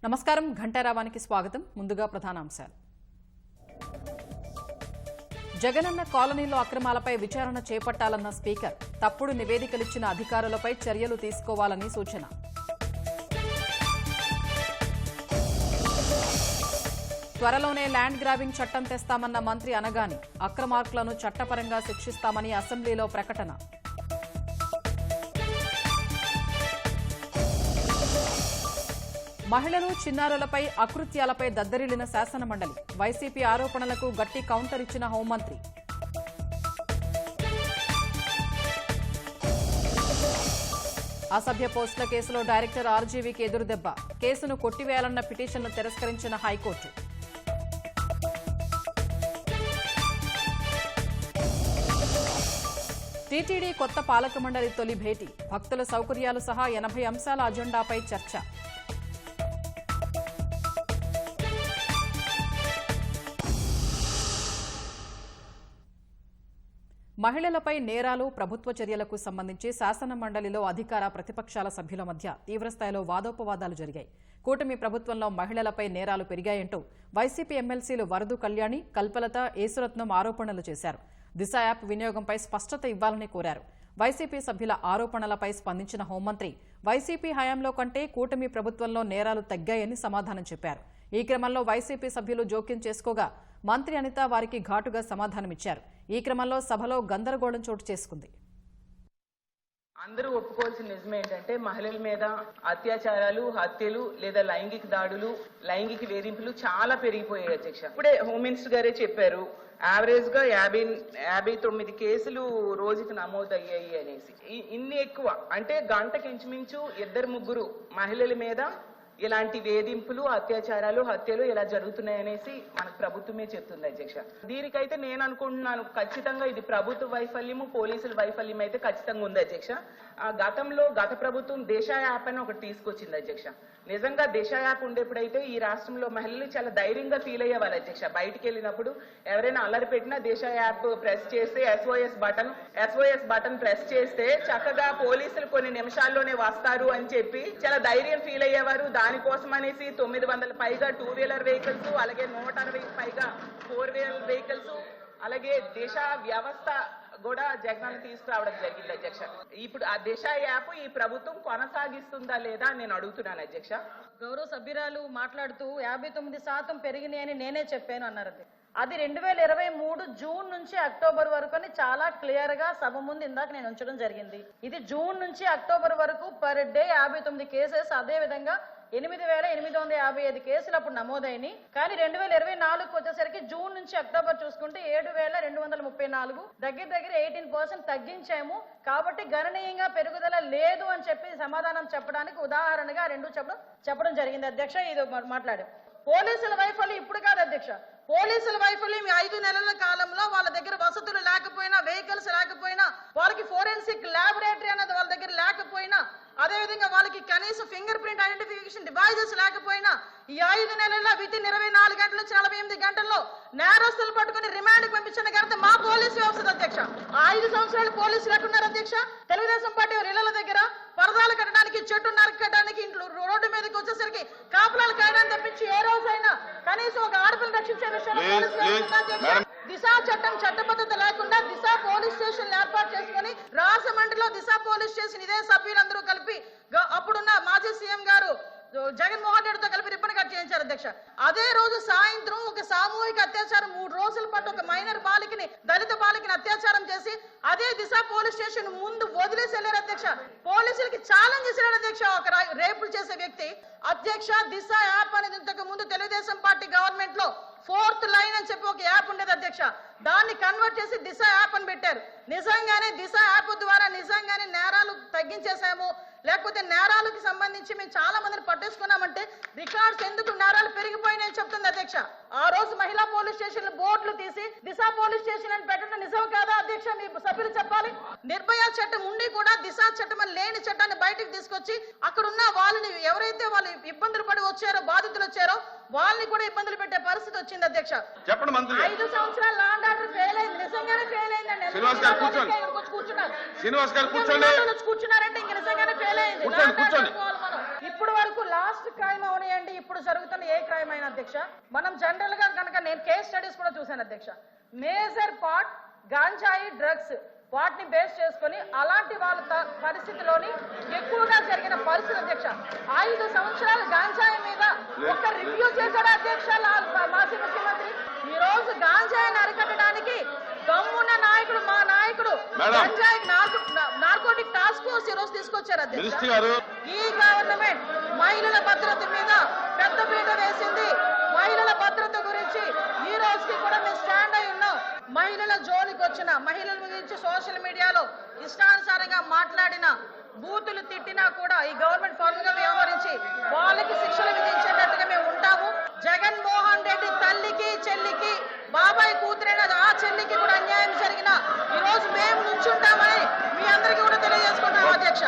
నమస్కారం ఘంటారావానికి స్వాగతం. ముందుగా ప్రధానాంశాలు. జగనన్న కాలనీలో అక్రమాలపై విచారణ చేపట్టాలన్న స్పీకర్. తప్పుడు నివేదికలిచ్చిన అధికారులపై చర్యలు తీసుకోవాలని సూచన. త్వరలోనే ల్యాండ్ గ్రాబింగ్ చట్టం తెస్తామన్న మంత్రి అనగాని. అక్రమార్కులను చట్టపరంగా శిక్షిస్తామని అసెంబ్లీలో ప్రకటన. మహిళలు చిన్నారులపై అకృత్యాలపై దద్దరిల్లిన శాసనమండలి. వైసీపీ ఆరోపణలకు గట్టి కౌంటర్ ఇచ్చిన హోంమంత్రి. అసభ్య పోస్టుల కేసులో డైరెక్టర్ ఆర్జీవీకి ఎదురుదెబ్బ. కేసును కొట్టివేయాలన్న పిటిషన్ను తిరస్కరించిన హైకోర్టు. టీటీడీ కొత్త పాలక మండలి తొలి భేటీ. భక్తుల సౌకర్యాలు సహా 80 అంశాల అజెండాపై చర్చ. మహిళలపై నేరాలు, ప్రభుత్వ చర్యలకు సంబంధించి శాసన మండలిలో అధికార ప్రతిపక్షాల సభ్యుల మధ్య తీవ్రస్థాయిలో వాదోపవాదాలు జరిగాయి. కూటమి ప్రభుత్వంలో మహిళలపై నేరాలు పెరిగాయంటూ వైసీపీ ఎమ్మెల్సీలు వరదు కళ్యాణి, కల్పలత, యేసురత్నం ఆరోపణలు చేశారు. దిశ యాప్ వినియోగంపై స్పష్టత ఇవ్వాలని కోరారు. వైసీపీ సభ్యుల ఆరోపణలపై స్పందించిన హోంమంత్రి వైసీపీ హయాంలో కంటే కూటమి ప్రభుత్వంలో నేరాలు తగ్గాయని సమాధానం చెప్పారు. ఈ క్రమంలో వైసీపీ సభ్యులు జోక్యం చేసుకోగా మంత్రి అనిత వారికి ఘాటుగా సమాధానమిచ్చారు. ఈ క్రమంలో సభలో గందరగోళం చోటు చేసుకుంది. అందరూ ఒప్పుకోవాల్సిన నిజం ఏంటంటే మహిళల మీద అత్యాచారాలు, హత్యలు లేదా లైంగిక దాడులు, లైంగిక వేధింపులు చాలా పెరిగిపోయాయి అధ్యక్ష. ఇప్పుడే హోమ్ మినిస్టర్ గారే చెప్పారు, యావరేజ్ గా 59 కేసులు రోజుకి నమోదయ్యాయి అనేసి. ఇన్ని ఎక్కువ అంటే గంటకి ఇంచుమించు 2-3 మహిళల మీద ఇలాంటి వేధింపులు, అత్యాచారాలు, హత్యలు ఇలా జరుగుతున్నాయనేసి మనకు ప్రభుత్వమే చెప్తుంది అధ్యక్ష. దీనికైతే నేను అనుకుంటున్నాను ఖచ్చితంగా ఇది ప్రభుత్వ వైఫల్యము, పోలీసుల వైఫల్యం అయితే ఖచ్చితంగా ఉంది అధ్యక్ష. గతంలో గత ప్రభుత్వం దిశ యాప్ అని ఒకటి తీసుకొచ్చింది అధ్యక్ష. నిజంగా దిశ యాప్ ఉండేప్పుడైతే ఈ రాష్ట్రంలో మహిళలు చాలా ధైర్యంగా ఫీల్ అయ్యేవారు అధ్యక్ష. బయటికి వెళ్ళినప్పుడు ఎవరైనా అల్లరి పెట్టినా దిశ యాప్ ప్రెస్ చేస్తే SOS బటన్ ప్రెస్ చేస్తే చక్కగా పోలీసులు కొన్ని నిమిషాల్లోనే వస్తారు అని చెప్పి చాలా ధైర్యం ఫీల్ అయ్యేవారు. దానికోసం అనేసి 900 పైగా 2 వీలర్ వెహికల్స్, అలాగే 160 పైగా 4 వీలర్ వెహికల్స్, అలాగే దిశ వ్యవస్థ కూడా జగనన్న తీసుకురావడం జరిగింది అధ్యక్ష. ఇప్పుడు ఆ దిశ యాప్ ఈ ప్రభుత్వం కొనసాగిస్తుందా లేదా నేను అడుగుతున్నాను అధ్యక్ష. గౌరవ సభ్యురాలు మాట్లాడుతూ 59% పెరిగినాయి అని నేనే చెప్పాను అన్నారు. అది 2023 జూన్ నుంచి అక్టోబర్ వరకు అని చాలా క్లియర్ గా సభ ముందు ఇందాక నేను ఉంచడం జరిగింది. ఇది జూన్ నుంచి అక్టోబర్ వరకు పర్ డే 59 కేసెస్, అదే విధంగా 8,855 కేసులు అప్పుడు నమోదైనవి. కానీ 2024 వచ్చేసరికి జూన్ నుంచి అక్టోబర్ చూసుకుంటే 7,234, దగ్గర 18% తగ్గించాము. కాబట్టి గణనీయంగా పెరుగుదల లేదు అని చెప్పి సమాధానం చెప్పడానికి ఉదాహరణగా 2 చెప్పడం జరిగింది అధ్యక్ష. ఇది మాట్లాడాం. పోలీసుల వైఫల్యం ఇప్పుడు కాదు అధ్యక్ష. పోలీసుల వైఫల్యం 5 నెలల కాలంలో వాళ్ళ దగ్గర వసతులు లేకపోయినా, వెహికల్స్ లేకపోయినా, వాళ్ళకి ఫోరెన్సిక్ ల్యాబొరేటరీ అన్నది వాళ్ళ దగ్గర లేకపోయినా, అదేవిధంగా వాళ్ళకి కనీసం ఫింగర్ ప్రింట్ ఐడెంటిఫికేషన్ డివైజెస్ లేకపోయినా ఈ 5 నెలల్లో వితిన్ 24 గంటల నుంచి 48 గంటల్లో నేరస్తులు పట్టుకుని రిమాండ్ పంపించిన ఘనత మా పోలీసు వ్యవస్థ అధ్యక్ష. 5 సంవత్సరాలు పోలీసులు ఎట్టున్నారు అధ్యక్ష? తెలుగుదేశం పార్టీ ఇళ్ల దగ్గర పరదాలు కట్టడానికి, చెట్టు నరకడానికి, ఇంట్లో రోడ్డు మీదకి వచ్చేసరికి కాపులాలు కాయడానికి తప్పించి ఏ రోజైనా కనీసం ఒక ఆడపిల్లని రక్షించే విషయంలో దిశ చట్టం చట్టబద్ధత లేకుండా దిశ పోలీస్ స్టేషన్ ఏర్పాటు చేసుకుని రాజమండ్రిలో దిశ పోలీస్ స్టేషన్ ఇదే సభ్యులందరూ కలిపి అప్పుడున్న మాజీ సీఎం గారు జగన్మోహన్ రెడ్డితో కలిపి రిబ్బన్ కట్ చేయించారు అధ్యక్ష. అదే రోజు సాయంత్రం ఒక సామూహిక అత్యాచారం 3 రోజుల పాటు ఒక మైనర్ బాలికని, దళిత బాలికని అత్యాచారం చేసి అదే దిశ పోలీస్ స్టేషన్ ముందు వదిలేసి వెళ్ళారు అధ్యక్ష. పోలీసులకి ఛాలెంజ్ చేశారు అధ్యక్ష ఒక రేపులు చేసే వ్యక్తి. అధ్యక్ష, దిశ యాప్ అనేది ఇంతకు ముందు తెలుగుదేశం పార్టీ గవర్నమెంట్ లో 4th లైన్ అని చెప్పి ఒక యాప్ ఉండేది అధ్యక్ష. దాన్ని కన్వర్ట్ చేసి దిశ యాప్ అని పెట్టారు. నిజంగానే దిశ యాప్ ద్వారా నిజంగానే నేరాలు తగ్గించేసాము, లేకపోతే నేరాలకు సంబంధించి మేము చాలా మందిని పట్టేసుకున్నామంటే రికార్డ్స్ ఎందుకు నేరాలు పెరిగిపోయినాయని చెప్తుంది అధ్యక్ష. ఆ రోజు మహిళా పోలీస్ స్టేషన్ బోర్డులు తీసి దిశ పోలీస్ స్టేషన్ అని పెట్టడం నిజం కాదా అధ్యక్ష? మీ సభ్యులు చెప్పాలి. నిర్భయ చట్టం ఉండి కూడా దిశ చట్టం అని లేని చట్టాన్ని బయటకు తీసుకొచ్చి అక్కడున్న వాళ్ళని ఎవరైతే వాళ్ళు ఇబ్బందులు పడి వచ్చారో, బాధితులు వచ్చారో వాళ్ళని కూడా ఇబ్బందులు పెట్టే పరిస్థితి వచ్చింది అధ్యక్ష. చెప్పండి మంత్రి. 5 సంవత్సరాలు లా అండ్ ఆర్డర్ ఫెయిల్ అయింది, నిజంగానే ఫెయిల్ అయిందండి. శ్రీనివాస్ గారు కూర్చోండి. శ్రీనివాస్ గారు కూర్చోండి. కూర్చున్నారంటే ఇంక నిజంగానే ఫెయిల్ అయింది. కూర్చోండి. ఇప్పుడు వరకు లాస్ట్ క్రైమ్ అవనియండి, ఇప్పుడు జరుగుతున్న ఏ క్రైమ్ అయినా అధ్యక్ష, మనం జనరల్ గా కనుక నేను కేస్ స్టడీస్ కూడా చూశాను అధ్యక్ష. మేజర్ పార్ట్ గాంజాయి, డ్రగ్స్ వాటిని బేస్ చేసుకొని అలాంటి వాళ్ళ పరిస్థితిలోని ఎక్కువగా జరిగిన పరిస్థితి అధ్యక్ష. 5 సంవత్సరాలు గాంజాయి మీద ఒక రివ్యూ చేశాడు అధ్యక్ష మాజీ ముఖ్యమంత్రి. ఈ రోజు గాంజాయిని అరికట్టడానికి దమ్మున్న నాయకుడు, మా నాయకుడు గాంజాయి నార్కోటిక్ టాస్క్ ఫోర్స్ ఈ రోజు తీసుకొచ్చారు అధ్యక్ష. ఈ గవర్నమెంట్ మహిళల భద్రత మీద పెద్దపీట వేసింది. మహిళల భద్రత గురించి ఈ రోజుకి కూడా మేము స్టాండ్ అయి ఉన్నాం. మహిళల జోలికి వచ్చిన, మహిళల గురించి సోషల్ మీడియాలో ఇష్టానుసారంగా మాట్లాడిన, బూతులు తిట్టినా కూడా ఈ గవర్నమెంట్ ఫర్మ్ గా వ్యవహరించి వాళ్ళకి శిక్షలు విధించేటట్టుగా మేము ఉంటాము. జగన్మోహన్ రెడ్డి తల్లికి, చెల్లికి, బాబాయ్ కూతురైన ఆ చెల్లికి కూడా అన్యాయం జరిగిన ఈ రోజు మేము నుంచుంటామని మీ అందరికీ కూడా తెలియజేసుకుంటాం అధ్యక్ష.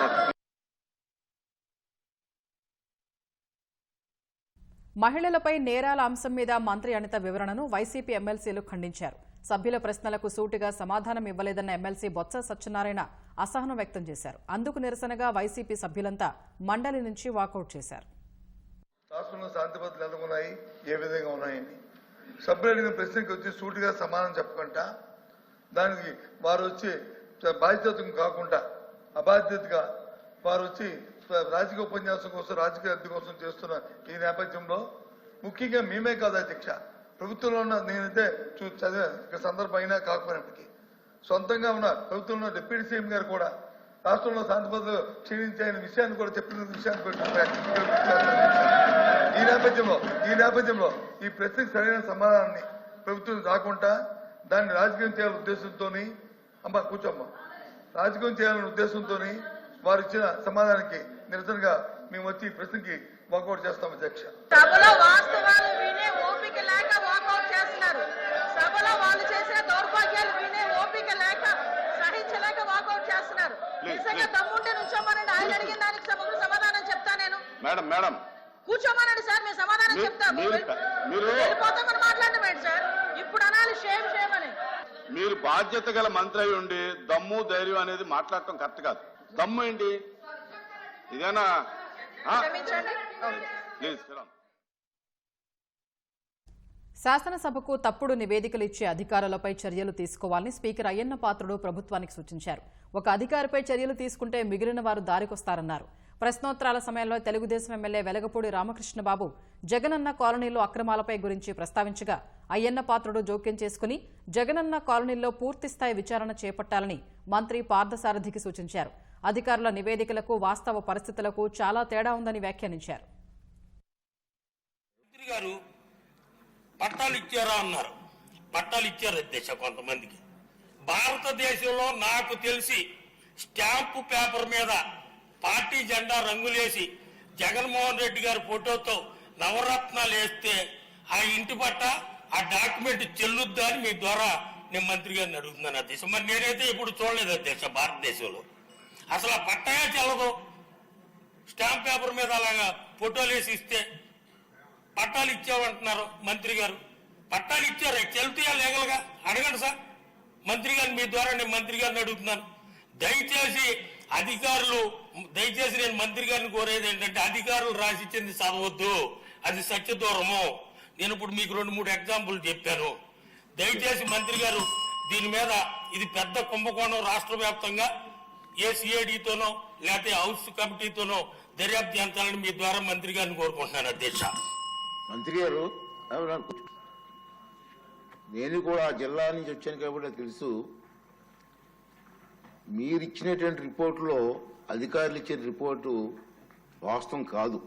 మహిళలపై నేరాల అంశం మీద మంత్రి అనిత వివరణను వైసీపీ ఎమ్మెల్సీలు ఖండించారు. సభ్యుల ప్రశ్నలకు సూటిగా సమాధానం ఇవ్వలేదన్న ఎమ్మెల్సీ బొత్స సత్యనారాయణ అసహనం వ్యక్తం చేశారు. అందుకు నిరసనగా వైసీపీ సభ్యులంతా మండలి నుంచి వాకౌట్ చేశారు. రాష్ట్రంలో శాంతి భద్రతలు ఎలా ఉన్నాయి, ఏ విధంగా ఉన్నాయని సభ్యులు అడిగిన ప్రశ్నకి వచ్చి సూటిగా సమాధానం చెప్పకుండా దానికి వారు వచ్చి బాధ్యత కాకుండా అబాధ్యతగా వారు వచ్చి రాజకీయ ఉపన్యాసం కోసం, రాజకీయ అద్దె కోసం చేస్తున్న ఈ నేపథ్యంలో ముఖ్యంగా మేమే కాదు అధ్యక్ష, ప్రభుత్వంలో ఉన్న నేనైతే చదివే సందర్భం అయినా కాకపోయినప్పటికీ సొంతంగా ఉన్న ప్రభుత్వంలో డిప్యూటీ సీఎం గారు కూడా రాష్ట్రంలో శాంతి భద్రతలు క్షీణించాయనే విషయాన్ని కూడా చెప్పిన విషయాన్ని ఈ నేపథ్యంలో ఈ ప్రశ్నకు సరైన సమాధానాన్ని ప్రభుత్వం రాకుండా దాన్ని రాజకీయం చేయాలనే ఉద్దేశంతో రాజకీయం చేయాలనే ఉద్దేశంతో వారు ఇచ్చిన సమాధానానికి నిరసనగా మేము వచ్చి ఈ ప్రశ్నకి వాకౌట్ చేస్తాం అధ్యక్ష. సభలో వాస్తవాలు వినే ఓపిక లేక వాకౌట్ చేస్తున్నారు. సభలో వాళ్ళు చేసిన దౌర్భాగ్యాలు వినే ఓపిక లేక, సహించలేక వాకౌట్ చేస్తున్నారు. నిజంగా దమ్ముంటే నుంచోమనండి, ఆయన అడిగిన దానికి సమాధానం చెప్తా నేను. మేడం కూర్చోమనండి సార్, మేము సమాధానం చెప్తాము. వెళ్ళిపోతామని మాట్లాడడం ఏంటి సార్? ఇప్పుడు అనాలి షేమ్ అని. మీరు బాధ్యత గల మంత్రి అయి ఉండి దమ్ము ధైర్యం అనేది మాట్లాడటం కరెక్ట్ కాదు. దమ్ము ఏంటి ఇదేనా? క్షమించండి. ప్లీజ్. శాసనసభకు తప్పుడు నివేదికలు ఇచ్చే అధికారులపై చర్యలు తీసుకోవాలని స్పీకర్ అయ్యన్న పాత్రుడు ప్రభుత్వానికి సూచించారు. ఒక అధికారిపై చర్యలు తీసుకుంటే మిగిలిన వారు దారికొస్తారన్నారు. ప్రశ్నోత్తరాల సమయంలో తెలుగుదేశం ఎమ్మెల్యే వెలగపూడి రామకృష్ణబాబు జగనన్న కాలనీలో అక్రమాలపై గురించి ప్రస్తావించగా అయ్యన్న పాత్రుడు జోక్యం చేసుకుని జగనన్న కాలనీలో పూర్తిస్థాయి విచారణ చేపట్టాలని మంత్రి పార్థసారథికి సూచించారు. అధికారుల నివేదికలకు వాస్తవ పరిస్థితులకు చాలా తేడా ఉందని వ్యాఖ్యానించారు. పట్టాలు ఇచ్చారా అన్నారు. పట్టాలు ఇచ్చారు అధ్యక్ష కొంతమందికి. భారతదేశంలో నాకు తెలిసి స్టాంపు పేపర్ మీద పార్టీ జెండా రంగులేసి జగన్మోహన్ రెడ్డి గారి ఫోటోతో నవరత్నాలు వేస్తే ఆ ఇంటి పట్ట, ఆ డాక్యుమెంట్ చెల్లుద్దా అని మీ ద్వారా నేను మంత్రి గారిని అడుగుతున్నాను అధ్యక్ష. మరి నేనైతే ఇప్పుడు చూడలేదు అధ్యక్ష భారతదేశంలో. అసలు ఆ పట్టాయా చెల్లదు. స్టాంప్ పేపర్ మీద అలాగా ఫోటోలు వేసి ఇస్తే పట్టాలు ఇచ్చామంటున్నారు మంత్రి గారు. పట్టాలు ఇచ్చారు, చెల్లుతాయా లీగల్గా? అడగండి సార్ మంత్రి గారిని. మీ ద్వారా నేను మంత్రి గారిని అడుగుతున్నాను. దయచేసి నేను మంత్రి గారిని కోరేది ఏంటంటే అధికారులు రాసిచ్చింది చదవద్దు, అది సత్యదూరము. నేను ఇప్పుడు మీకు 2-3 ఎగ్జాంపుల్ చెప్పాను. దయచేసి మంత్రి గారు దీని మీద, ఇది పెద్ద కుంభకోణం, రాష్ట్ర వ్యాప్తంగా ఏ సిఐడితోనో లేకపోతే హౌస్ కమిటీతోనో దర్యాప్తు చేయాలని మీ ద్వారా మంత్రి గారిని కోరుకుంటున్నాను అధ్యక్ష. మంత్రి గారు, నేను కూడా జిల్లా నుంచి వచ్చాను కాబట్టి నాకు తెలుసు. మీరు ఇచ్చినటువంటి రిపోర్టులో అధికారులు ఇచ్చిన రిపోర్టు వాస్తవం కాదు,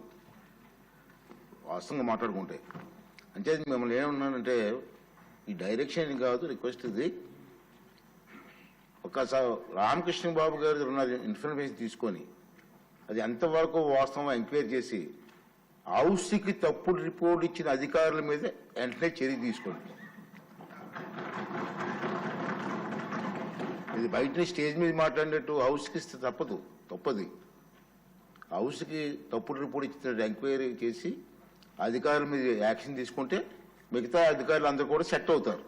వాస్తవంగా మాట్లాడుకుంటే. అంటే మిమ్మల్ని ఏమన్నానంటే ఈ డైరెక్షన్ కాదు, రిక్వెస్ట్ ఇది. ఒకసారి రామకృష్ణ బాబు గారి ఉన్న ఇన్ఫర్మేషన్ తీసుకొని అది ఎంతవరకు వాస్తవం ఎంక్వైరీ చేసి హౌస్కి తప్పుడు రిపోర్ట్ ఇచ్చిన అధికారుల మీద వెంటనే చర్య తీసుకోండి. ఇది బయటనే స్టేజ్ మీద మాట్లాడినట్టు హౌస్కి ఇస్తే తప్పది. హౌస్కి తప్పుడు రిపోర్ట్ ఇచ్చిన ఎంక్వైరీ చేసి అధికారుల మీద యాక్షన్ తీసుకుంటే మిగతా అధికారులు అందరూ కూడా సెట్ అవుతారు.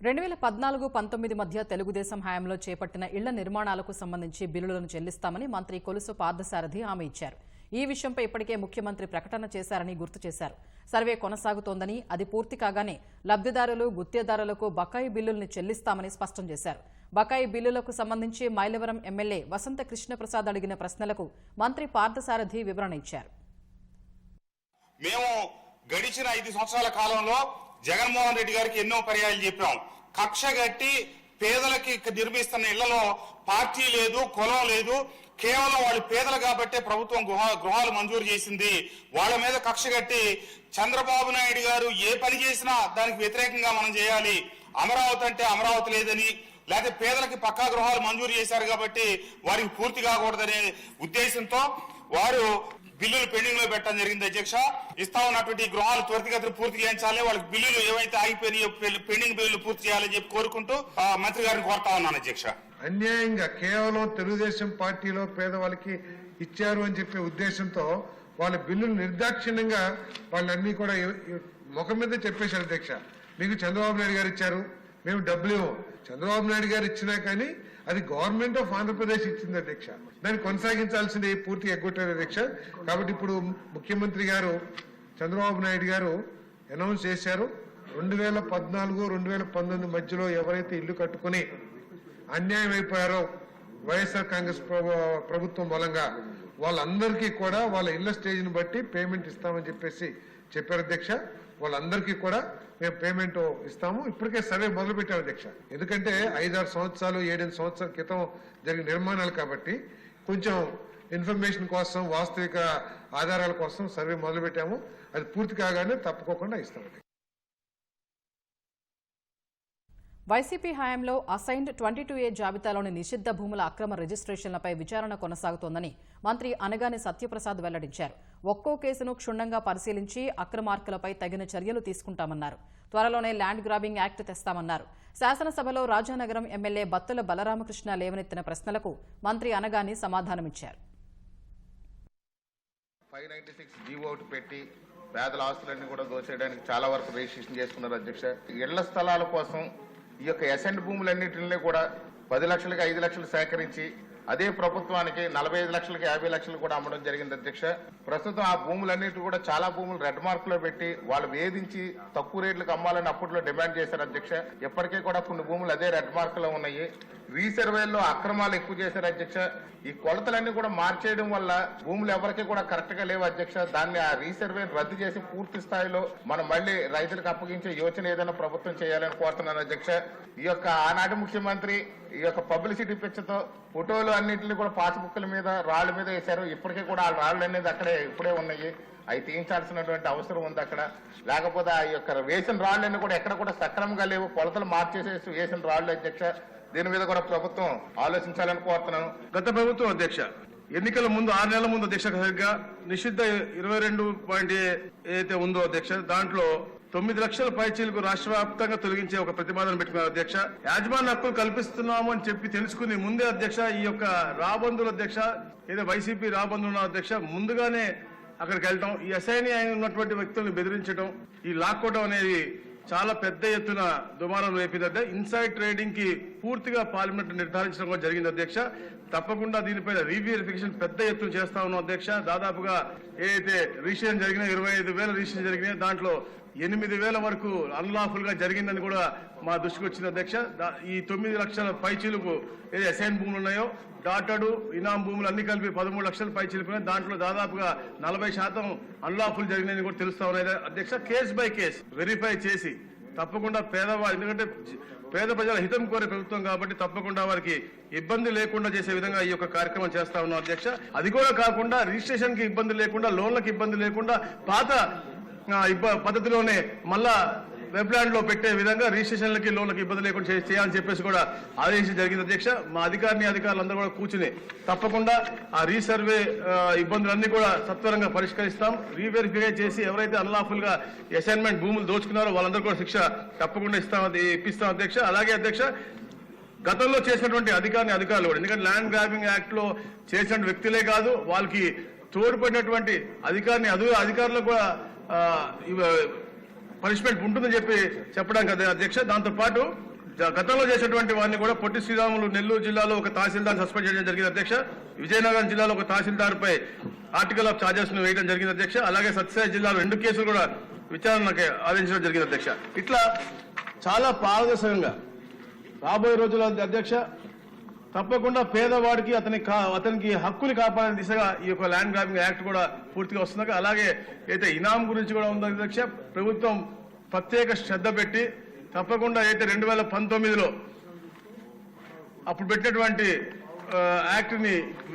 2014-19 మధ్య తెలుగుదేశం హయాంలో చేపట్టిన ఇళ్ల నిర్మాణాలకు సంబంధించి బిల్లులను చెల్లిస్తామని మంత్రి కొలుసు పార్థసారథి హామీ ఇచ్చారు. ఈ విషయంపై ఇప్పటికే ముఖ్యమంత్రి ప్రకటన చేశారని గుర్తు చేశారు. సర్వే కొనసాగుతోందని, అది పూర్తి కాగానే లబ్ధిదారులు, గుత్తేదారులకు బకాయి బిల్లుల్ని చెల్లిస్తామని స్పష్టం చేశారు. బకాయి బిల్లులకు సంబంధించి మైలవరం ఎమ్మెల్యే వసంత కృష్ణప్రసాద్ అడిగిన ప్రశ్నలకు మంత్రి పార్థసారథి వివరణ ఇచ్చారు. మేము గడిచిన 5 సంవత్సరాల కాలంలో జగన్మోహన్ రెడ్డి గారికి ఎన్నో పర్యాయాలు చెప్పాం. కక్ష కట్టి పేదలకి నిర్మిస్తున్న ఇళ్లలో పార్టీ లేదు, కులం లేదు, కేవలం వాళ్ళు పేదలు కాబట్టే ప్రభుత్వం గృహాలు మంజూరు చేసింది. వాళ్ళ మీద కక్ష కట్టి చంద్రబాబు నాయుడు గారు ఏ పని చేసినా దానికి వ్యతిరేకంగా మనం చేయాలి, అమరావతి అంటే అమరావతి లేదని, లేకపోతే పేదలకి పక్కా గృహాలు మంజూరు చేశారు కాబట్టి వారికి పూర్తి కాకూడదనే ఉద్దేశంతో వారు బిల్లులు పెండింగ్ లో పెట్టడం జరిగింది. అధ్యక్ష, ఇస్తా ఉన్నటువంటి గృహాలు త్వరితగతిన పూర్తి చేయించాలి, వాళ్ళకి బిల్లులు ఏవైతే ఆగిపోయినాయో పెండింగ్ బిల్లులు పూర్తి చేయాలని చెప్పి కోరుకుంటూ మంత్రి గారిని కోరుతా ఉన్నాను. అధ్యక్ష, అన్యాయంగా కేవలం తెలుగుదేశం పార్టీలో పేదవాళ్ళకి ఇచ్చారు అని చెప్పే ఉద్దేశంతో వాళ్ళ బిల్లులు నిర్దాక్షిణ్యంగా వాళ్ళన్నీ కూడా ముఖం మీద చెప్పేశారు. అధ్యక్ష, మీకు చంద్రబాబు నాయుడు గారు ఇచ్చారు, మేము డబ్బులు ఇవ్వం. చంద్రబాబు నాయుడు గారు ఇచ్చినా కానీ అది గవర్నమెంట్ ఆఫ్ ఆంధ్రప్రదేశ్ ఇచ్చింది. అధ్యక్ష, దాన్ని కొనసాగించాల్సింది పూర్తిగా ఎగ్గొట్టారు. అధ్యక్ష, కాబట్టి ఇప్పుడు ముఖ్యమంత్రి గారు చంద్రబాబు నాయుడు గారు అనౌన్స్ చేశారు, 2014-2019 మధ్యలో ఎవరైతే ఇల్లు కట్టుకుని అన్యాయం అయిపోయారో వైఎస్ఆర్ కాంగ్రెస్ ప్రభుత్వం మూలంగా వాళ్ళందరికీ కూడా వాళ్ళ ఇళ్ల స్టేజ్ని బట్టి పేమెంట్ ఇస్తామని చెప్పేసి చెప్పారు. అధ్యక్ష, వాళ్ళందరికీ కూడా మేము పేమెంట్ ఇస్తాము. ఇప్పటికే సర్వే మొదలు పెట్టారు. అధ్యక్ష, ఎందుకంటే 5-6 సంవత్సరాలు 7-8 సంవత్సరాల క్రితం జరిగిన నిర్మాణాలు కాబట్టి కొంచెం ఇన్ఫర్మేషన్ కోసం, వాస్తవిక ఆధారాల కోసం సర్వే మొదలు పెట్టాము. అది పూర్తి కాగానే తప్పుకోకుండా ఇస్తాము. వైసీపీ హయాంలో అసైన్డ్ 22A జాబితాలోని నిషిద్ధ భూముల అక్రమ రిజిస్ట్రేషన్లపై విచారణ కొనసాగుతోందని మంత్రి అనగాని సత్యప్రసాద్ వెల్లడించారు. ఒక్కో కేసును క్షుణ్ణంగా పరిశీలించి అక్రమార్కులపై తగిన చర్యలు తీసుకుంటామన్నారు. త్వరలోనే ల్యాండ్ గ్రాబింగ్ యాక్ట్ తెస్తామన్నారు. శాసనసభలో రాజానగరం ఎమ్మెల్యే బత్తుల బలరామకృష్ణ లేవనెత్తిన ప్రశ్నలకు మంత్రి అనగాని సమాధానమిచ్చారు. 596 జీవో ఒకటి పెట్టి పేదల ఆస్తులన్నీ కూడా దోచేయడానికి చాలా వరకు రిజిస్ట్రేషన్ చేసుకున్నారు. అధ్యక్ష, ఇళ్ల స్థలాల కోసం ఈ యొక్క అసెంట్ భూములన్నింటినీ కూడా 10 లక్షలకి 5 లక్షలు సేకరించి అదే ప్రభుత్వానికి 45 లక్షలకి 50 లక్షలు కూడా అమ్మడం జరిగింది. అధ్యక్ష, ప్రస్తుతం ఆ భూములన్నిటి కూడా చాలా భూములు రెడ్ మార్క్ లో పెట్టి వాళ్ళు వేధించి తక్కువ రేట్లకు అమ్మాలని అప్పట్లో డిమాండ్ చేశారు. అధ్యక్ష, ఇప్పటికే కూడా కొన్ని భూములు అదే రెడ్ మార్క్ లో ఉన్నాయి. రీసర్వేల్లో అక్రమాలు ఎక్కువ చేశారు. అధ్యక్ష, ఈ కొలతలన్నీ కూడా మార్చేయడం వల్ల భూములు ఎవరికి కూడా కరెక్ట్ గా లేవు. అధ్యక్ష, దాన్ని ఆ రీసర్వే రద్దు చేసి పూర్తి స్థాయిలో మనం మళ్ళీ రైతులకు అప్పగించే యోచన ఏదైనా ప్రభుత్వం చేయాలని కోరుతున్నాను. అధ్యక్ష, ఈ యొక్క ఆనాటి ముఖ్యమంత్రి ఈ యొక్క పబ్లిసిటీ పిచ్చతో ఫోటోలు అన్నింటినీ కూడా పాస్బుక్ల మీద రాళ్ల మీద వేశారు. ఇప్పటికీ కూడా ఆ రాళ్ళు అనేది అక్కడే ఇప్పుడే ఉన్నాయి. అవి తీయించాల్సినటువంటి అవసరం ఉంది అక్కడ. లేకపోతే ఆ యొక్క వేసిన రాళ్ళన్నీ కూడా ఎక్కడ కూడా సక్రమంగా లేవు, కొలతలు మార్చేసేసి వేసిన రాళ్ళు. అధ్యక్ష, దీని మీద కూడా ప్రభుత్వం ఆలోచించాలని కోరుతున్నాను. గత ప్రభుత్వం అధ్యక్ష ఎన్నికల ముందు 6 నెలల ముందు అధ్యక్ష సరిగ్గా నిషిద్ధ 22 ఏదైతే ఉందో అధ్యక్ష, దాంట్లో 9 లక్షల పైచీలకు రాష్ట్ర వ్యాప్తంగా తొలగించే ఒక ప్రతిపాదన పెట్టుకున్నారు. అధ్యక్ష, యాజమాన్య హక్కులు కల్పిస్తున్నాము అని చెప్పి తెలుసుకుని ముందే అధ్యక్ష ఈ యొక్క రాబందుల అధ్యక్ష ఏదో వైసీపీ రాబందులు అధ్యక్ష ముందుగానే అక్కడికి వెళ్ళటం, ఈ అసైన్ అయిన ఉన్నటువంటి వ్యక్తులను బెదిరించడం, ఈ లాక్కోవడం అనేది చాలా పెద్ద ఎత్తున దుమారం లేపింది. ఇన్సైడ్ ట్రేడింగ్ కి పూర్తిగా పార్లమెంట్ నిర్ధారించడం కూడా జరిగింది. అధ్యక్ష, తప్పకుండా దీనిపైన రీవెరిఫికేషన్ పెద్ద ఎత్తున చేస్తా ఉన్నాం. అధ్యక్ష, దాదాపుగా ఏదైతే రిజిస్ట్రేషన్ జరిగినా 25,000 రిజిస్ట్రేషన్ జరిగినాయి, దాంట్లో 8,000 వరకు అన్లాఫుల్ గా జరిగిందని కూడా మా దృష్టికి వచ్చింది. అధ్యక్ష, ఈ 9 లక్షల పైచీలకు ఏది అసైన్ భూములు ఉన్నాయో డాటడు ఇనాం భూములు అన్ని కలిపి 13 లక్షల పైచీలకు, దాంట్లో దాదాపుగా 40% అన్లాఫుల్ జరిగినాయని కూడా తెలుస్తా ఉన్నాయి. అధ్యక్ష, కేసు బై కేసు వెరిఫై చేసి తప్పకుండా పేదవాళ్ళు, ఎందుకంటే పేద ప్రజల హితం కోరే ప్రభుత్వం కాబట్టి తప్పకుండా వారికి ఇబ్బంది లేకుండా చేసే విధంగా ఈ యొక్క కార్యక్రమం చేస్తా ఉన్నాం. అధ్యక్ష, అది కూడా కాకుండా రిజిస్ట్రేషన్ కి ఇబ్బంది లేకుండా, లోన్లకు ఇబ్బంది లేకుండా పాత పద్ధతిలోనే మళ్ళా వెబ్ ల్యాండ్ లో పెట్టే విధంగా రిజిస్ట్రేషన్లకి లోన్లకి ఇబ్బంది లేకుండా చేయాలని చెప్పేసి కూడా ఆదేశించడం జరిగింది. అధ్యక్ష, మా అధికారులందరూ కూడా కూర్చుని తప్పకుండా ఆ రీసర్వే ఇబ్బందులన్నీ కూడా సత్వరంగా పరిష్కరిస్తాం. రీవెరిఫై చేసి ఎవరైతే అన్లాఫుల్ గా అసైన్మెంట్ భూములు దోచుకున్నారో వాళ్ళందరూ కూడా శిక్ష తప్పకుండా ఇప్పిస్తాం. అధ్యక్ష, అలాగే అధ్యక్ష గతంలో చేసినటువంటి అధికారులు కూడా, ఎందుకంటే ల్యాండ్ గ్రాబింగ్ యాక్ట్ లో చేసిన వ్యక్తులే కాదు, వాళ్ళకి తోడ్పడినటువంటి అధికారులకు కూడా పనిష్మెంట్ ఉంటుందని చెప్పడానికి అధ్యక్ష. దాంతో పాటు గతంలో చేసినటువంటి వారిని కూడా పొట్టి శ్రీరాములు నెల్లూరు జిల్లాలో ఒక తహసీల్దార్ సస్పెండ్ చేయడం జరిగింది. అధ్యక్ష, విజయనగరం జిల్లాలో ఒక తహసీల్దార్ పై ఆర్టికల్ ఆఫ్ చార్జెస్ ను వేయడం జరిగింది అధ్యక్ష. అలాగే సత్యసాయి జిల్లాలో 2 కేసులు కూడా విచారణకు ఆదేశించడం జరిగింది అధ్యక్ష. ఇట్లా చాలా పారదర్శకంగా రాబోయే రోజుల్లో అధ్యక్ష తప్పకుండా పేదవాడికి అతనికి హక్కుని కాపాడే దిశగా ఈ యొక్క ల్యాండ్ గ్రాబింగ్ యాక్ట్ కూడా పూర్తిగా వస్తుంది. అలాగే అయితే ఇనాం గురించి కూడా ఉంది అధ్యక్ష. ప్రభుత్వం ప్రత్యేక శ్రద్ధ పెట్టి తప్పకుండా అయితే 2019లో అప్పుడు పెట్టినటువంటి యాక్ట్ ని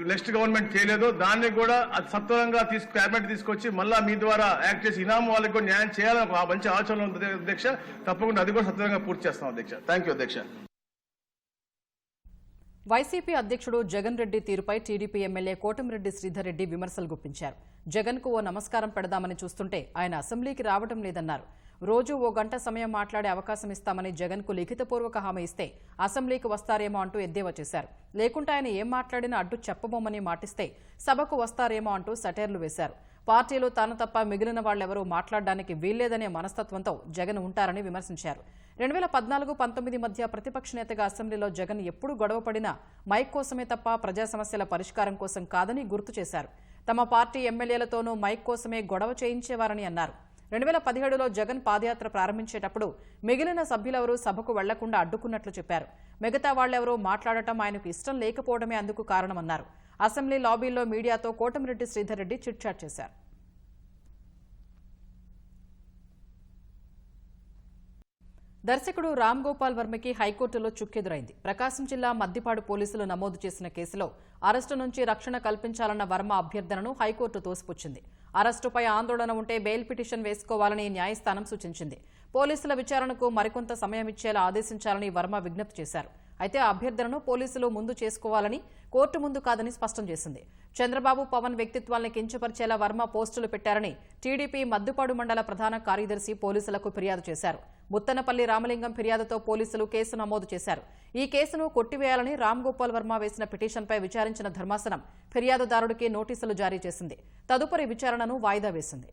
నెక్స్ట్ గవర్నమెంట్ చేయలేదో దాన్ని కూడా అది సత్వరంగా క్యాబినెట్ తీసుకొచ్చి మళ్ళా మీ ద్వారా యాక్ట్ చేసి ఇనాం వాళ్ళకి కూడా న్యాయం చేయాలని ఒక మంచి ఆలోచన ఉంది అధ్యక్ష. తప్పకుండా అది కూడా సత్వరంగా పూర్తి చేస్తాం అధ్యక్ష. థ్యాంక్ యూ అధ్యక్ష. వైసీపీ అధ్యక్షుడు జగన్ రెడ్డి తీరుపై టీడీపీ ఎమ్మెల్యే కోటమిరెడ్డి శ్రీధర్ రెడ్డి విమర్శలు గుప్పించారు. జగన్ కు ఓ నమస్కారం పెడదామని చూస్తుంటే ఆయన అసెంబ్లీకి రావడం లేదన్నారు. రోజు ఓ గంట సమయం మాట్లాడే అవకాశం ఇస్తామని జగన్ కు లిఖితపూర్వక హామీ ఇస్తే అసెంబ్లీకి వస్తారేమో అంటూ ఎద్దేవా చేశారు. లేకుంటే ఆయన ఏం మాట్లాడినా అడ్డు చెప్పబోమని మాటిస్తే సభకు వస్తారేమో అంటూ సటైర్లు వేశారు. పార్టీలో తాను తప్ప మిగిలిన వాళ్లెవరూ మాట్లాడడానికి వీల్లేదనే మనస్తత్వంతో జగన్ ఉంటారని విమర్శించారు. 2014-19 మధ్య ప్రతిపక్ష నేతగా అసెంబ్లీలో జగన్ ఎప్పుడు గొడవపడినా మైక్ కోసమే తప్ప ప్రజా సమస్యల పరిష్కారం కోసం కాదని గుర్తు చేశారు. తమ పార్టీ ఎమ్మెల్యేలతోనూ మైక్ కోసమే గొడవ చేయించేవారని అన్నారు. 2017లో జగన్ పాదయాత్ర ప్రారంభించేటప్పుడు మిగిలిన సభ్యులెవరూ సభకు వెళ్లకుండా అడ్డుకున్నట్లు చెప్పారు. మిగతా వాళ్లెవరూ మాట్లాడటం ఆయనకు ఇష్టం లేకపోవడమే అందుకు కారణమన్నారు. అసెంబ్లీ లాబీల్లో మీడియాతో కోటమిరెడ్డి శ్రీధర్ రెడ్డి చిట్చాట్ చేశారు. దర్శకుడు రామ్ గోపాల్ వర్మకి హైకోర్టులో చుక్కెదురైంది. ప్రకాశం జిల్లా మద్దిపాడు పోలీసులు నమోదు చేసిన కేసులో అరెస్టు నుంచి రక్షణ కల్పించాలన్న వర్మ అభ్యర్థనను హైకోర్టు తోసిపుచ్చింది. అరెస్టుపై ఆందోళన ఉంటే బెయిల్ పిటిషన్ వేసుకోవాలని న్యాయస్థానం సూచించింది. పోలీసుల విచారణకు మరికొంత సమయం ఇచ్చేలా ఆదేశించాలని వర్మ విజ్ఞప్తి చేశారు. అయితే ఆ అభ్యర్థనను పోలీసులు ముందు చేసుకోవాలని, కోర్టు ముందు కాదని స్పష్టం చేసింది. చంద్రబాబు, పవన్ వ్యక్తిత్వాల్ని కించపరిచేలా వర్మ పోస్టులు పెట్టారని టీడీపీ మద్దుపాడు మండల ప్రధాన కార్యదర్శి పోలీసులకు ఫిర్యాదు చేశారు. ముత్తనపల్లి రామలింగం ఫిర్యాదుతో పోలీసులు కేసు నమోదు చేశారు. ఈ కేసును కొట్టివేయాలని రామ్ గోపాల్ వర్మ వేసిన పిటిషన్పై విచారించిన ధర్మాసనం ఫిర్యాదుదారుడికి నోటీసులు జారీ చేసింది. తదుపరి విచారణను వాయిదా వేసింది.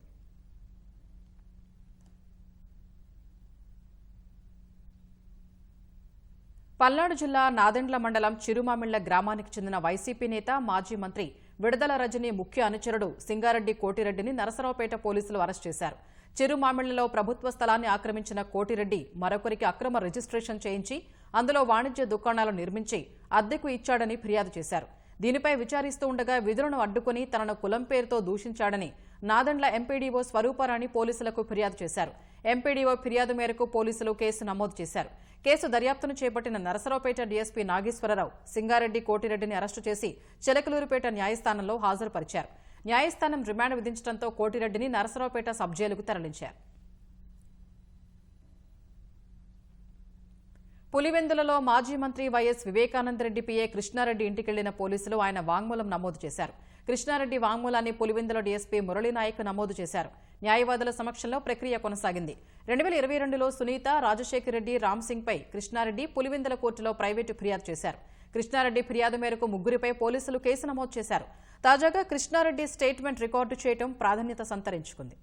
పల్నాడు జిల్లా నాదెండ్ల మండలం చిరుమామిళ్ల గ్రామానికి చెందిన వైసీపీ నేత, మాజీ మంత్రి విడుదల రజని ముఖ్య అనుచరుడు సింగారెడ్డి కోటిరెడ్డిని నరసరావుపేట పోలీసులు అరెస్ట్ చేశారు. చిరుమామిళ్లలో ప్రభుత్వ స్థలాన్ని ఆక్రమించిన కోటిరెడ్డి మరొకరికి అక్రమ రిజిస్ట్రేషన్ చేయించి అందులో వాణిజ్య దుకాణాలు నిర్మించి అద్దెకు ఇచ్చాడని ఫిర్యాదు చేశారు. దీనిపై విచారిస్తూ ఉండగా విధులను అడ్డుకుని తనను కులం పేరుతో దూషించాడని నాదెండ్ల ఎంపీడీఓ స్వరూపారాణి పోలీసులకు ఫిర్యాదు చేశారు. ఎంపీడీఓ ఫిర్యాదు మేరకు పోలీసులు కేసు నమోదు చేశారు. కేసు దర్యాప్తును చేపట్టిన నరసరావుపేట డీఎస్పీ నాగేశ్వరరావు సింగారెడ్డి కోటిరెడ్డిని అరెస్టు చేసి చిలకలూరుపేట న్యాయస్థానంలో హాజరుపరిచారు. న్యాయస్థానం రిమాండ్ విధించడంతో కోటిరెడ్డిని నరసరావుపేట సబ్ జైలుకు తరలించారు. పులివెందులలో మాజీ మంత్రి వైఎస్ వివేకానందరెడ్డి పిఏ కృష్ణారెడ్డి ఇంటికెళ్లిన పోలీసులు ఆయన వాంగ్మూలం నమోదు చేశారు. కృష్ణారెడ్డి వాంగ్మూలాన్ని పులివెందుల డీఎస్పీ మురళీనాయక్ నమోదు చేశారు. న్యాయవాదుల సమక్షంలో ప్రక్రియ కొనసాగింది. 2022లో సునీత, రాజశేఖర్ రెడ్డి, రామ్ సింగ్ పై కృష్ణారెడ్డి పులివెందుల కోర్టులో ప్రైవేటు ఫిర్యాదు చేశారు. కృష్ణారెడ్డి ఫిర్యాదు మేరకు ముగ్గురిపై పోలీసులు కేసు నమోదు చేశారు. తాజాగా కృష్ణారెడ్డి స్టేట్మెంట్ రికార్డు చేయడం ప్రాధాన్యత సంతరించుకుంది.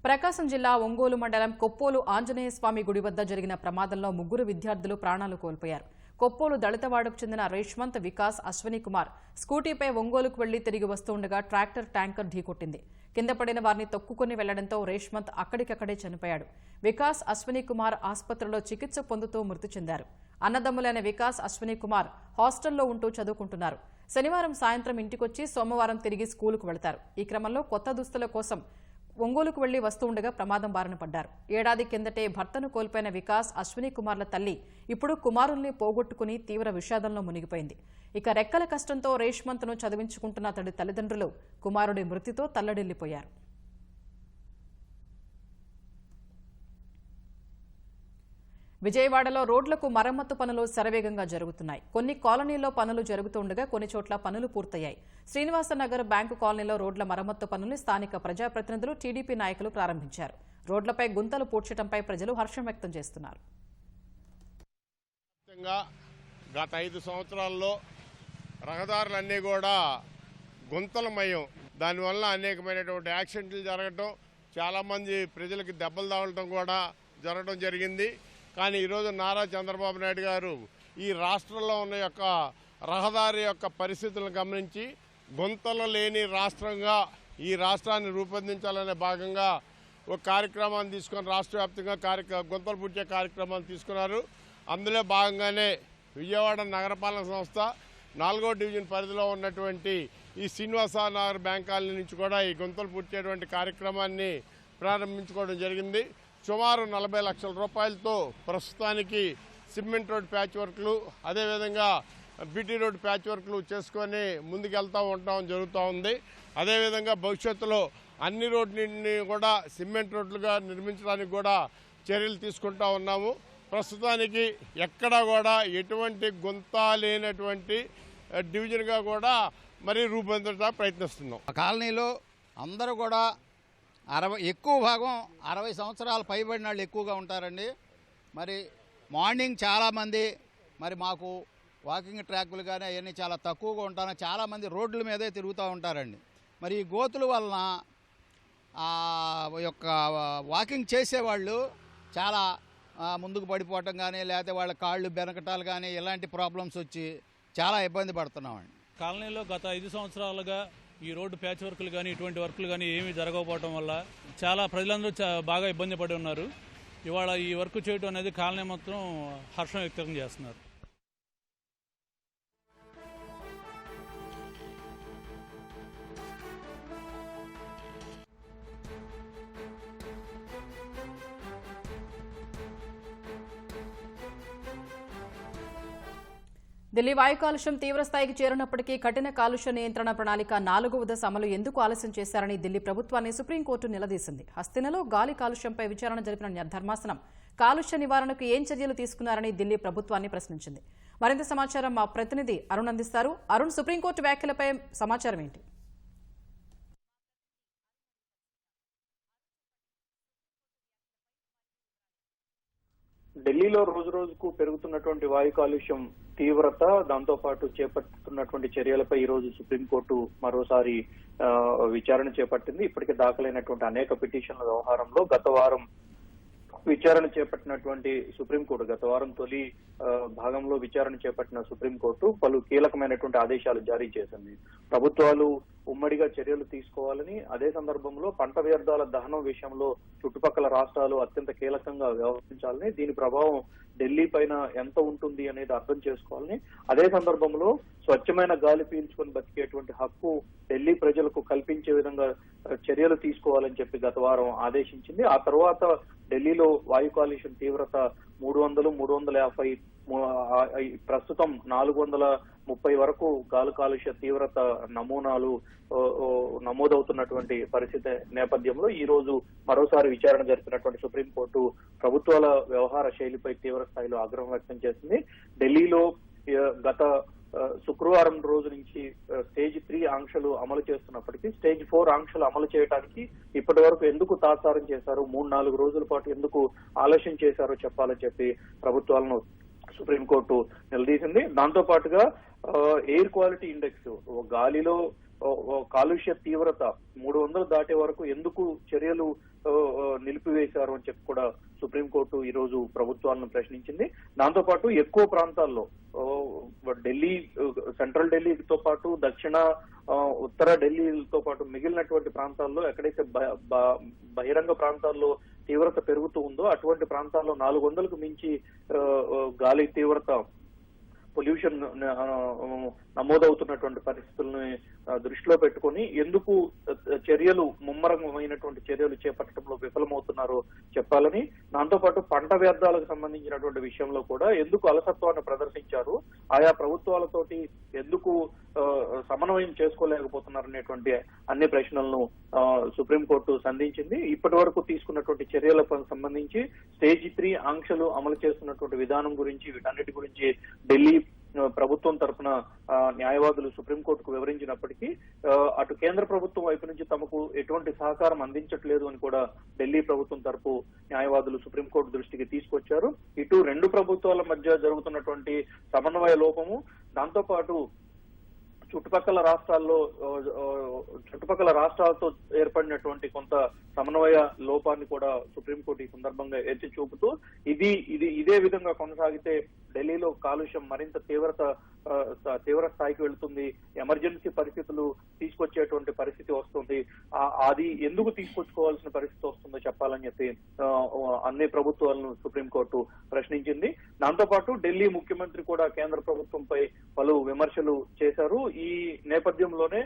ప్రకాశం జిల్లా ఒంగోలు మండలం కొప్పోలు ఆంజనేయ స్వామి గుడి వద్ద జరిగిన ప్రమాదంలో 3 విద్యార్థులు ప్రాణాలు కోల్పోయారు. కొప్పోలు దళితవాడకు చెందిన రేష్మంత్, వికాస్, అశ్వనీ కుమార్ స్కూటీపై ఒంగోలుకు వెళ్లి తిరిగి వస్తుండగా ట్రాక్టర్ ట్యాంకర్ ఢీకొట్టింది. కింద పడిన వారిని తొక్కుకుని వెళ్లడంతో రేష్మంత్ అక్కడికక్కడే చనిపోయాడు. వికాస్, అశ్వనీ కుమార్ ఆసుపత్రిలో చికిత్స పొందుతూ మృతి చెందారు. అన్నదమ్ములైన వికాస్, అశ్వనీ కుమార్ హాస్టల్లో ఉంటూ చదువుకుంటున్నారు. శనివారం సాయంత్రం ఇంటికొచ్చి సోమవారం తిరిగి స్కూలుకు వెళతారు. ఈ క్రమంలో కొత్త దుస్తుల కోసం ఒంగోలుకు వెళ్లి వస్తుండగా ప్రమాదం బారిన పడ్డారు. ఏడాది కిందటే భర్తను కోల్పోయిన వికాస్, అశ్వనీ కుమార్ల తల్లి ఇప్పుడు కుమారుల్ని పోగొట్టుకుని తీవ్ర విషాదంలో మునిగిపోయింది. ఇక రెక్కల కష్టంతో రేష్మంత్ను చదివించుకుంటున్న అతడి తల్లిదండ్రులు కుమారుడి మృతితో తల్లడిల్లిపోయారు. విజయవాడలో రోడ్లకు మరమ్మతు పనులు శరవేగంగా జరుగుతున్నాయి. కొన్ని కాలనీల్లో పనులు జరుగుతుండగా కొన్ని చోట్ల పనులు పూర్తయ్యాయి. శ్రీనివాసనగర్ బ్యాంకు కాలనీలో రోడ్ల మరమ్మతు పనుల్ని స్థానిక ప్రజాప్రతినిధులు, టీడీపీ నాయకులు ప్రారంభించారు. రోడ్లపై గుంతలు పూడ్చడంపై ప్రజలు హర్షం వ్యక్తం చేస్తున్నారు. గత 5 సంవత్సరాల్లో రహదారులన్నీ కూడా గుంతలమయం. దానివల్ల అనేకమైనటువంటి యాక్సిడెంట్లు జరగటం, చాలామంది ప్రజలకి దెబ్బలు తగలటం కూడా జరగడం జరిగింది. కానీ ఈరోజు నారా చంద్రబాబు నాయుడు గారు ఈ రాష్ట్రంలో ఉన్న యొక్క రహదారి యొక్క పరిస్థితులను గమనించి గుంతలు లేని రాష్ట్రంగా ఈ రాష్ట్రాన్ని రూపొందించాలనే భాగంగా ఒక కార్యక్రమాన్ని తీసుకొని రాష్ట్ర వ్యాప్తంగా గుంతలు పూడ్చే కార్యక్రమాన్ని తీసుకున్నారు. అందులో భాగంగానే విజయవాడ నగరపాలక సంస్థ 4వ డివిజన్ పరిధిలో ఉన్నటువంటి ఈ శ్రీనివాస నగర్ బ్యాంక్ కాలనీ నుంచి కూడా ఈ గుంతలు పూడ్చేటువంటి కార్యక్రమాన్ని ప్రారంభించుకోవడం జరిగింది. సుమారు 40 లక్షల రూపాయలతో ప్రస్తుతానికి సిమెంట్ రోడ్ ప్యాచ్ వర్క్లు, అదేవిధంగా బీటీ రోడ్ ప్యాచ్ వర్క్లు చేసుకొని ముందుకెళ్తూ ఉండటం జరుగుతూ ఉంది. అదేవిధంగా భవిష్యత్తులో అన్ని రోడ్లని కూడా సిమెంట్ రోడ్లుగా నిర్మించడానికి కూడా చర్యలు తీసుకుంటూ ఉన్నాము. ప్రస్తుతానికి ఎక్కడా కూడా ఎటువంటి గుంత లేనటువంటి డివిజన్గా కూడా మరి రూపొందించడానికి ప్రయత్నిస్తున్నాం. కాలనీలో అందరూ కూడా ఎక్కువ భాగం 60 సంవత్సరాలు పైబడిన వాళ్ళు ఎక్కువగా ఉంటారండి. మరి మార్నింగ్ చాలామంది మరి మాకు వాకింగ్ ట్రాక్లు కానీ అవన్నీ చాలా తక్కువగా ఉంటారు. చాలామంది రోడ్ల మీదే తిరుగుతూ ఉంటారండి. మరి ఈ గోతుల వలన యొక్క వాకింగ్ చేసేవాళ్ళు చాలా ముందుకు పడిపోవటం కానీ, లేకపోతే వాళ్ళ కాళ్ళు బెనకటాలు కానీ ఇలాంటి ప్రాబ్లమ్స్ వచ్చి చాలా ఇబ్బంది పడుతున్నామండి. కాలనీలో గత 5 సంవత్సరాలుగా ఈ రోడ్డు ప్యాచ్ వర్కులు కానీ ఇటువంటి వర్కులు కానీ ఏమీ జరగకపోవడం వల్ల చాలా ప్రజలందరూ బాగా ఇబ్బంది పడి ఉన్నారు. ఇవాళ ఈ వర్క్ చేయడం అనేది కాలనీ మొత్తం హర్షం వ్యక్తం చేస్తున్నారు. ఢిల్లీ వాయు కాలుష్యం తీవ్రస్థాయికి చేరినప్పటికీ కఠిన కాలుష్య నియంత్రణ ప్రణాళిక 4వ దశ అమలు ఎందుకు ఆలస్యం చేశారని ఢిల్లీ ప్రభుత్వాన్ని సుప్రీంకోర్టు నిలదీసింది. హస్తినలో గాలి కాలుష్యంపై విచారణ జరిపిన ధర్మాసనం కాలుష్య నివారణకు ఏం చర్యలు తీసుకున్నారని ఢిల్లీ ప్రభుత్వాన్ని ప్రశ్నించింది. మరింత సమాచారం మా ప్రతినిధి అరుణ్ అందిస్తారు. అరుణ్, సుప్రీంకోర్టు వ్యాఖ్యలపై సమాచారం ఏంటి? ఢిల్లీలో రోజు రోజుకు పెరుగుతున్నటువంటి వాయు కాలుష్యం తీవ్రత, దాంతో పాటు చేపడుతున్నటువంటి చర్యలపై ఈ రోజు సుప్రీంకోర్టు మరోసారి విచారణ చేపట్టింది. ఇప్పటికే దాఖలైనటువంటి అనేక పిటిషన్ల వ్యవహారంలో గత వారం విచారణ చేపట్టినటువంటి సుప్రీంకోర్టు, గత వారం తొలి భాగంలో విచారణ చేపట్టిన సుప్రీంకోర్టు పలు కీలకమైనటువంటి ఆదేశాలు జారీ చేసింది. ప్రభుత్వాలు ఉమ్మడిగా చర్యలు తీసుకోవాలని, అదే సందర్భంలో పంట వ్యర్థాల దహనం విషయంలో చుట్టుపక్కల రాష్ట్రాలు అత్యంత కీలకంగా వ్యవహరించాలని, దీని ప్రభావం ఢిల్లీ పైన ఎంత ఉంటుంది అనేది అర్థం చేసుకోవాలని, అదే సందర్భంలో స్వచ్ఛమైన గాలి పీల్చుకొని బతికేటువంటి హక్కు ఢిల్లీ ప్రజలకు కల్పించే విధంగా చర్యలు తీసుకోవాలని చెప్పి గత వారం ఆదేశించింది. ఆ తర్వాత ఢిల్లీలో వాయు కాలుష్యం తీవ్రత 300, 350, ప్రస్తుతం 430 వరకు గాలి కాలుష్య తీవ్రత నమూనాలు నమోదవుతున్నటువంటి పరిస్థితి నేపథ్యంలో ఈ రోజు మరోసారి విచారణ జరిపినటువంటి సుప్రీంకోర్టు ప్రభుత్వాల వ్యవహార శైలిపై తీవ్ర స్థాయిలో ఆగ్రహం వ్యక్తం చేసింది. ఢిల్లీలో గత శుక్రవారం రోజు నుంచి స్టేజ్ 3 ఆంక్షలు అమలు చేస్తున్నప్పటికీ స్టేజ్ 4 ఆంక్షలు అమలు చేయడానికి ఇప్పటి వరకు ఎందుకు తాత్సారం చేశారు, 3-4 రోజుల పాటు ఎందుకు ఆలస్యం చేశారో చెప్పాలని చెప్పి ప్రభుత్వాలను సుప్రీంకోర్టు నిలదీసింది. దాంతో పాటుగా ఎయిర్ క్వాలిటీ ఇండెక్స్, గాలిలో కాలుష్య తీవ్రత 300 దాటే వరకు ఎందుకు చర్యలు నిలిపివేశారు అని చెప్పి కూడా సుప్రీంకోర్టు ఈ రోజు ప్రభుత్వాలను ప్రశ్నించింది. దాంతో పాటు ఎక్కువ ప్రాంతాల్లో ఢిల్లీ, సెంట్రల్ ఢిల్లీతో పాటు దక్షిణ ఉత్తర ఢిల్లీతో పాటు మిగిలినటువంటి ప్రాంతాల్లో ఎక్కడైతే బహిరంగ ప్రాంతాల్లో తీవ్రత పెరుగుతూ ఉందో అటువంటి ప్రాంతాల్లో 400కు మించి గాలి తీవ్రత పొల్యూషన్ నమోదవుతున్నటువంటి పరిస్థితుల్ని దృష్టిలో పెట్టుకుని ఎందుకు చర్యలు ముమ్మరమైనటువంటి చర్యలు చేపట్టడంలో విఫలమవుతున్నారో చెప్పాలని, దాంతోపాటు పంట వ్యర్థాలకు సంబంధించినటువంటి విషయంలో కూడా ఎందుకు అలసత్వాన్ని ప్రదర్శించారు, ఆయా ప్రభుత్వాలతోటి ఎందుకు సమన్వయం చేసుకోలేకపోతున్నారనేటువంటి అన్ని ప్రశ్నలను సుప్రీంకోర్టు సంధించింది. ఇప్పటి వరకు తీసుకున్నటువంటి చర్యలకు సంబంధించి స్టేజ్ 3 ఆంక్షలు అమలు చేస్తున్నటువంటి విధానం గురించి, వీటన్నిటి గురించి ఢిల్లీ ప్రభుత్వం తరఫున న్యాయవాదులు సుప్రీంకోర్టుకు వివరించినప్పటికీ అటు కేంద్ర ప్రభుత్వం వైపు నుంచి తమకు ఎటువంటి సహకారం అందించట్లేదు అని కూడా ఢిల్లీ ప్రభుత్వం తరపు న్యాయవాదులు సుప్రీంకోర్టు దృష్టికి తీసుకొచ్చారు. ఇటు రెండు ప్రభుత్వాల మధ్య జరుగుతున్నటువంటి సమన్వయ లోపము, దాంతో పాటు చుట్టుపక్కల రాష్ట్రాలతో ఏర్పడినటువంటి కొంత సమన్వయ లోపాన్ని కూడా సుప్రీంకోర్టు ఈ సందర్భంగా ఎత్తి చూపుతూ ఇదే విధంగా కొనసాగితే ఢిల్లీలో కాలుష్యం మరింత తీవ్ర స్థాయికి వెళుతుంది, ఎమర్జెన్సీ పరిస్థితులు తీసుకొచ్చేటువంటి పరిస్థితి వస్తుంది. అది ఎందుకు తీసుకొచ్చుకోవాల్సిన పరిస్థితి వస్తుందో చెప్పాలని చెప్పి అన్ని ప్రభుత్వాలను సుప్రీంకోర్టు ప్రశ్నించింది. దాంతోపాటు ఢిల్లీ ముఖ్యమంత్రి కూడా కేంద్ర ప్రభుత్వంపై పలు విమర్శలు చేశారు. ఈ నేపథ్యంలోనే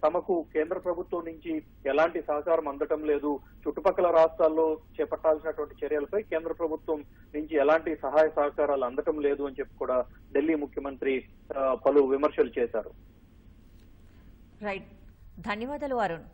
తమకు కేంద్ర ప్రభుత్వం నుంచి ఎలాంటి సహకారం అందటం లేదు, చుట్టుపక్కల రాష్ట్రాల్లో చేపట్టాల్సినటువంటి చర్యలపై కేంద్ర ప్రభుత్వం నుంచి ఎలాంటి సహాయ సహకారాలు అందటం లేదు అని చెప్పి కూడా ఢిల్లీ ముఖ్యమంత్రి పలు విమర్శలు చేశారు. రైట్, ధన్యవాదాలు అరుణ్.